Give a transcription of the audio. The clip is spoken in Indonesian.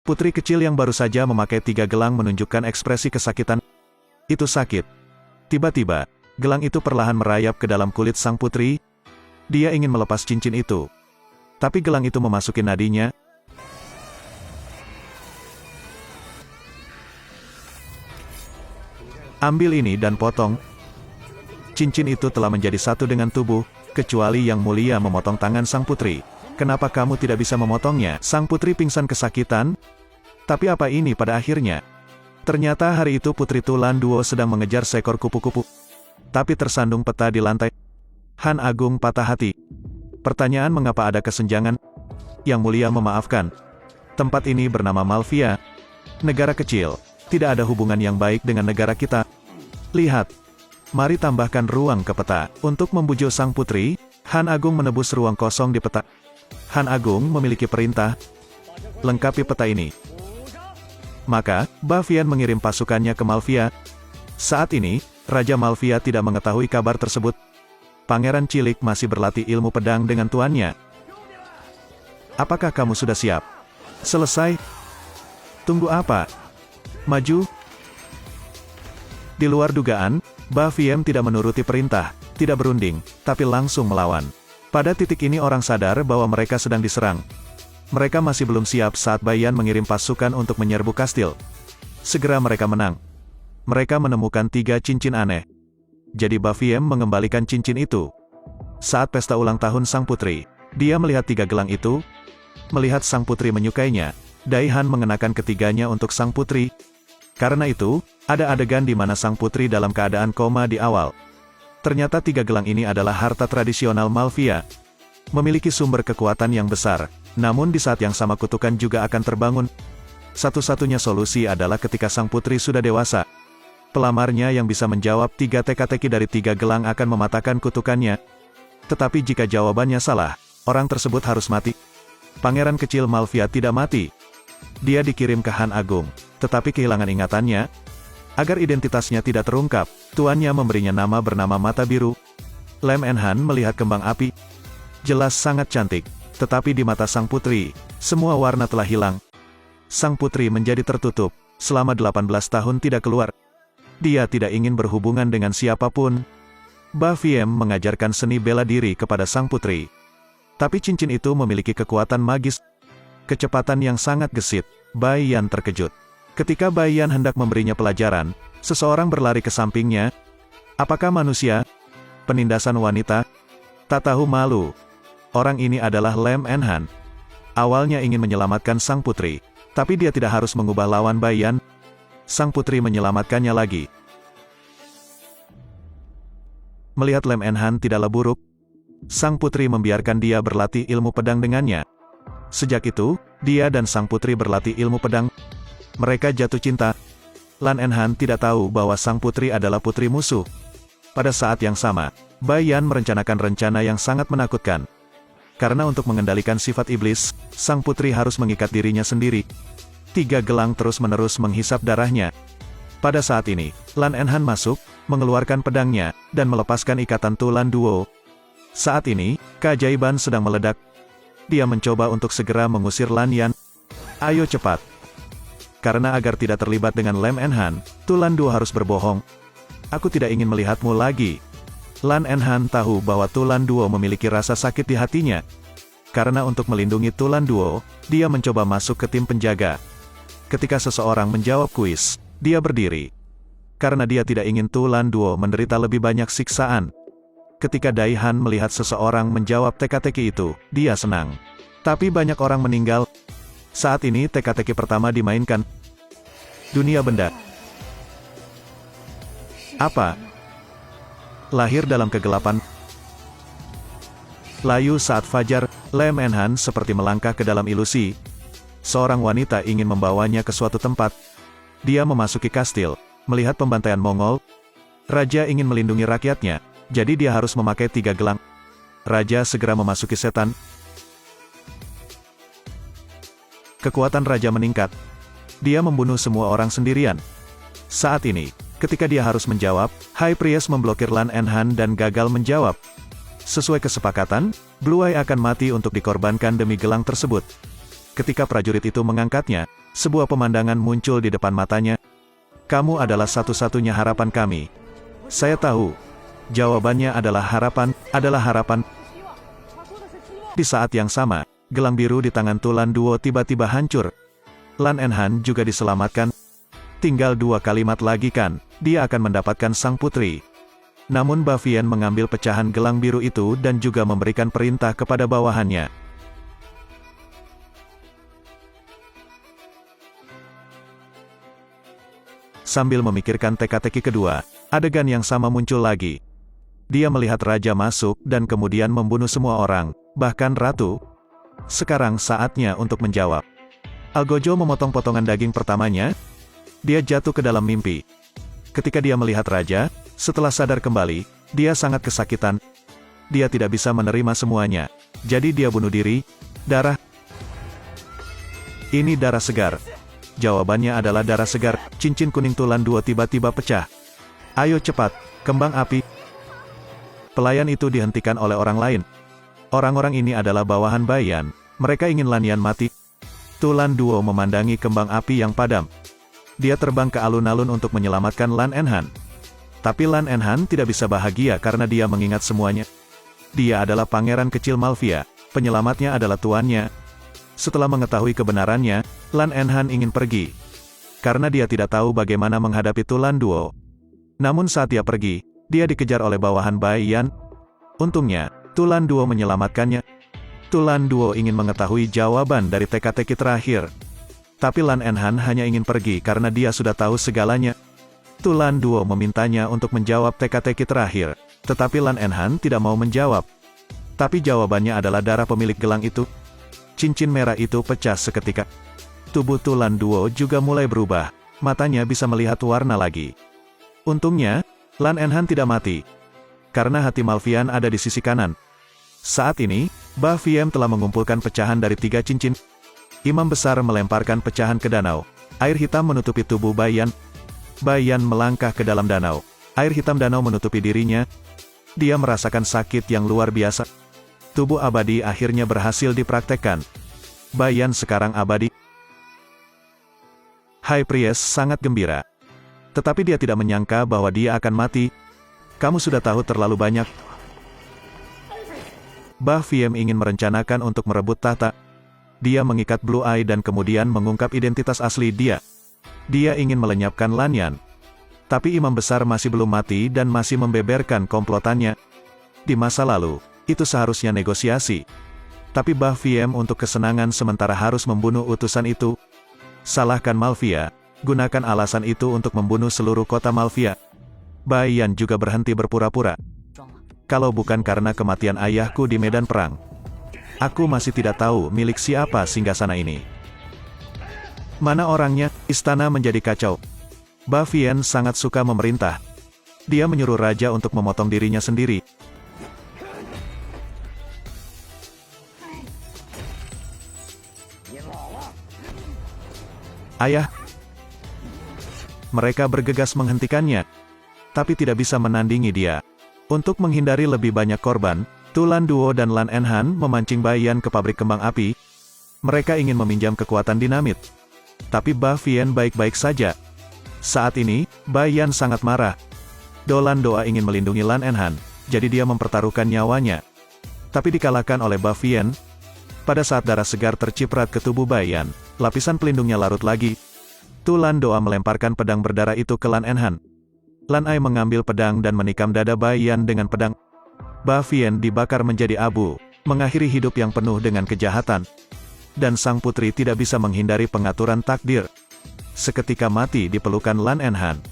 Putri kecil yang baru saja memakai 3 gelang menunjukkan ekspresi kesakitan. Itu sakit. Tiba-tiba, gelang itu perlahan merayap ke dalam kulit sang putri. Dia ingin melepas cincin itu. Tapi gelang itu memasuki nadinya. Ambil ini dan potong. Cincin itu telah menjadi satu dengan tubuh, kecuali Yang Mulia memotong tangan sang putri. Kenapa kamu tidak bisa memotongnya? Sang putri pingsan kesakitan. Tapi apa ini pada akhirnya? Ternyata hari itu Putri Tulan Duo sedang mengejar seekor kupu-kupu. Tapi tersandung peta di lantai. Han Agung patah hati. Pertanyaan mengapa ada kesenjangan? Yang Mulia memaafkan. Tempat ini bernama Malvia. Negara kecil. Tidak ada hubungan yang baik dengan negara kita. Lihat. Mari tambahkan ruang ke peta. Untuk membujuk sang putri, Han Agung menebus ruang kosong di peta. Han Agung memiliki perintah. Lengkapi peta ini. Maka, Bavian mengirim pasukannya ke Malvia. Saat ini, Raja Malvia tidak mengetahui kabar tersebut. Pangeran cilik masih berlatih ilmu pedang dengan tuannya. Apakah kamu sudah siap? Selesai? Tunggu apa? Maju? Di luar dugaan, Baviem tidak menuruti perintah, tidak berunding, tapi langsung melawan. Pada titik ini orang sadar bahwa mereka sedang diserang. Mereka masih belum siap saat Bayan mengirim pasukan untuk menyerbu kastil. Segera mereka menang. Mereka menemukan 3 cincin aneh. Jadi Baviem mengembalikan cincin itu. Saat pesta ulang tahun sang putri, dia melihat 3 gelang itu. Melihat sang putri menyukainya, Daihan mengenakan ketiganya untuk sang putri. Karena itu, ada adegan di mana sang putri dalam keadaan koma di awal. Ternyata 3 gelang ini adalah harta tradisional Malvia. Memiliki sumber kekuatan yang besar, namun di saat yang sama kutukan juga akan terbangun. Satu-satunya solusi adalah ketika sang putri sudah dewasa. Pelamarnya yang bisa menjawab 3 teka-teki dari 3 gelang akan mematahkan kutukannya. Tetapi jika jawabannya salah, orang tersebut harus mati. Pangeran kecil Malvia tidak mati. Dia dikirim ke Han Agung, tetapi kehilangan ingatannya. Agar identitasnya tidak terungkap, tuannya memberinya nama bernama Mata Biru. Lem Enhan melihat kembang api. Jelas sangat cantik, tetapi di mata sang putri, semua warna telah hilang. Sang putri menjadi tertutup, selama 18 tahun tidak keluar. Dia tidak ingin berhubungan dengan siapapun. Baviem mengajarkan seni bela diri kepada sang putri. Tapi cincin itu memiliki kekuatan magis. Kecepatan yang sangat gesit, Bayan terkejut. Ketika Bayan hendak memberinya pelajaran, seseorang berlari ke sampingnya. Apakah manusia? Penindasan wanita? Tak tahu malu. Orang ini adalah Lem Enhan. Awalnya ingin menyelamatkan sang putri, tapi dia tidak harus mengubah lawan Bayan. Sang putri menyelamatkannya lagi. Melihat Lem Enhan tidaklah buruk, sang putri membiarkan dia berlatih ilmu pedang dengannya. Sejak itu, dia dan sang putri berlatih ilmu pedang. Mereka jatuh cinta. Lan Enhan tidak tahu bahwa sang putri adalah putri musuh. Pada saat yang sama, Bayan merencanakan rencana yang sangat menakutkan. Karena untuk mengendalikan sifat iblis, sang putri harus mengikat dirinya sendiri. 3 gelang terus-menerus menghisap darahnya. Pada saat ini, Lan Enhan masuk, mengeluarkan pedangnya, dan melepaskan ikatan Tulan Duo. Saat ini, keajaiban sedang meledak. Dia mencoba untuk segera mengusir Lan Yan. Ayo cepat. Karena agar tidak terlibat dengan Lem Enhan, Tulan Duo harus berbohong. Aku tidak ingin melihatmu lagi. Lan Enhan tahu bahwa Tulan Duo memiliki rasa sakit di hatinya. Karena untuk melindungi Tulan Duo, dia mencoba masuk ke tim penjaga. Ketika seseorang menjawab kuis, dia berdiri. Karena dia tidak ingin Tulan Duo menderita lebih banyak siksaan. Ketika Daihan melihat seseorang menjawab teka-teki itu, dia senang. Tapi banyak orang meninggal. Saat ini teka-teki pertama dimainkan. Dunia benda. Apa? Lahir dalam kegelapan. Layu saat fajar, Lem Enhan seperti melangkah ke dalam ilusi. Seorang wanita ingin membawanya ke suatu tempat. Dia memasuki kastil, melihat pembantaian Mongol. Raja ingin melindungi rakyatnya, jadi dia harus memakai 3 gelang. Raja segera memasuki setan. Kekuatan raja meningkat. Dia membunuh semua orang sendirian. Saat ini, ketika dia harus menjawab, High Priest memblokir Lan Enhan dan gagal menjawab. Sesuai kesepakatan, Blue Eye akan mati untuk dikorbankan demi gelang tersebut. Ketika prajurit itu mengangkatnya, Sebuah pemandangan muncul di depan matanya. Kamu adalah satu-satunya harapan kami. Saya tahu. Jawabannya adalah harapan. Di saat yang sama, gelang biru di tangan Tulan Duo tiba-tiba hancur. Lan Enhan juga diselamatkan. Tinggal 2 kalimat lagi kan, dia akan mendapatkan sang putri. Namun Ba Fian mengambil pecahan gelang biru itu dan juga memberikan perintah kepada bawahannya. Sambil memikirkan teka-teki kedua, adegan yang sama muncul lagi. Dia melihat raja masuk dan kemudian membunuh semua orang, bahkan ratu. Sekarang saatnya untuk menjawab. Algojo memotong potongan daging pertamanya. Dia jatuh ke dalam mimpi. Ketika dia melihat raja, setelah sadar kembali, dia sangat kesakitan. Dia tidak bisa menerima semuanya. Jadi dia bunuh diri. Darah. Ini darah segar. Jawabannya adalah darah segar. Cincin kuning Tulan Duo tiba-tiba pecah. Ayo cepat, kembang api. Pelayan itu dihentikan oleh orang lain. Orang-orang ini adalah bawahan Bai Yan. Mereka ingin Lan Yan mati. Tulan Duo memandangi kembang api yang padam. Dia terbang ke alun-alun untuk menyelamatkan Lan Enhan. Tapi Lan Enhan tidak bisa bahagia karena dia mengingat semuanya. Dia adalah pangeran kecil Malvia. Penyelamatnya adalah tuannya. Setelah mengetahui kebenarannya, Lan Enhan ingin pergi. Karena dia tidak tahu bagaimana menghadapi Tulan Duo. Namun saat dia pergi, dia dikejar oleh bawahan Bai Yan. Untungnya, Tulan Duo menyelamatkannya. Tulan Duo ingin mengetahui jawaban dari teka-teki terakhir. Tapi Lan Enhan hanya ingin pergi karena dia sudah tahu segalanya. Tulan Duo memintanya untuk menjawab teka-teki terakhir. Tetapi Lan Enhan tidak mau menjawab. Tapi jawabannya adalah darah pemilik gelang itu. Cincin merah itu pecah seketika. Tubuh Tulan Duo juga mulai berubah. Matanya bisa melihat warna lagi. Untungnya, Lan Enhan tidak mati. Karena hati Malvian ada di sisi kanan. Saat ini, Ba Fian telah mengumpulkan pecahan dari 3 cincin. Imam besar melemparkan pecahan ke danau. Air hitam menutupi tubuh Bai Yan. Bai Yan melangkah ke dalam danau. Air hitam danau menutupi dirinya. Dia merasakan sakit yang luar biasa. Tubuh abadi akhirnya berhasil dipraktekkan. Bai Yan sekarang abadi. High Priest sangat gembira. Tetapi dia tidak menyangka bahwa dia akan mati. Kamu sudah tahu terlalu banyak. Ba Fian ingin merencanakan untuk merebut tahta. Dia mengikat Blue Eye dan kemudian mengungkap identitas asli dia. Dia ingin melenyapkan Lan Yan. Tapi imam besar masih belum mati dan masih membeberkan komplotannya. Di masa lalu, itu seharusnya negosiasi. Tapi Ba Fian untuk kesenangan sementara harus membunuh utusan itu. Salahkan Malvia. Gunakan alasan itu untuk membunuh seluruh kota Malvia. Bai Yan juga berhenti berpura-pura. Kalau bukan karena kematian ayahku di medan perang, aku masih tidak tahu milik siapa singgasana ini. Mana orangnya? Istana menjadi kacau. Ba Fian sangat suka memerintah. Dia menyuruh raja untuk memotong dirinya sendiri. Ayah. Mereka bergegas menghentikannya. Tapi tidak bisa menandingi dia. Untuk menghindari lebih banyak korban, Tulan Duo dan Lan Enhan memancing Bai Yan ke pabrik kembang api. Mereka ingin meminjam kekuatan dinamit. Tapi Ba Fian baik-baik saja. Saat ini, Bai Yan sangat marah. Dolan Doa ingin melindungi Lan Enhan, jadi dia mempertaruhkan nyawanya. Tapi dikalahkan oleh Ba Fian. Pada saat darah segar terciprat ke tubuh Bai Yan, lapisan pelindungnya larut lagi. Tulan Doa melemparkan pedang berdarah itu ke Lan Enhan. Lan Ai mengambil pedang dan menikam dada Bai Yan dengan pedang. Ba Fian dibakar menjadi abu, mengakhiri hidup yang penuh dengan kejahatan. Dan sang putri tidak bisa menghindari pengaturan takdir. Seketika mati di pelukan Lan Enhan.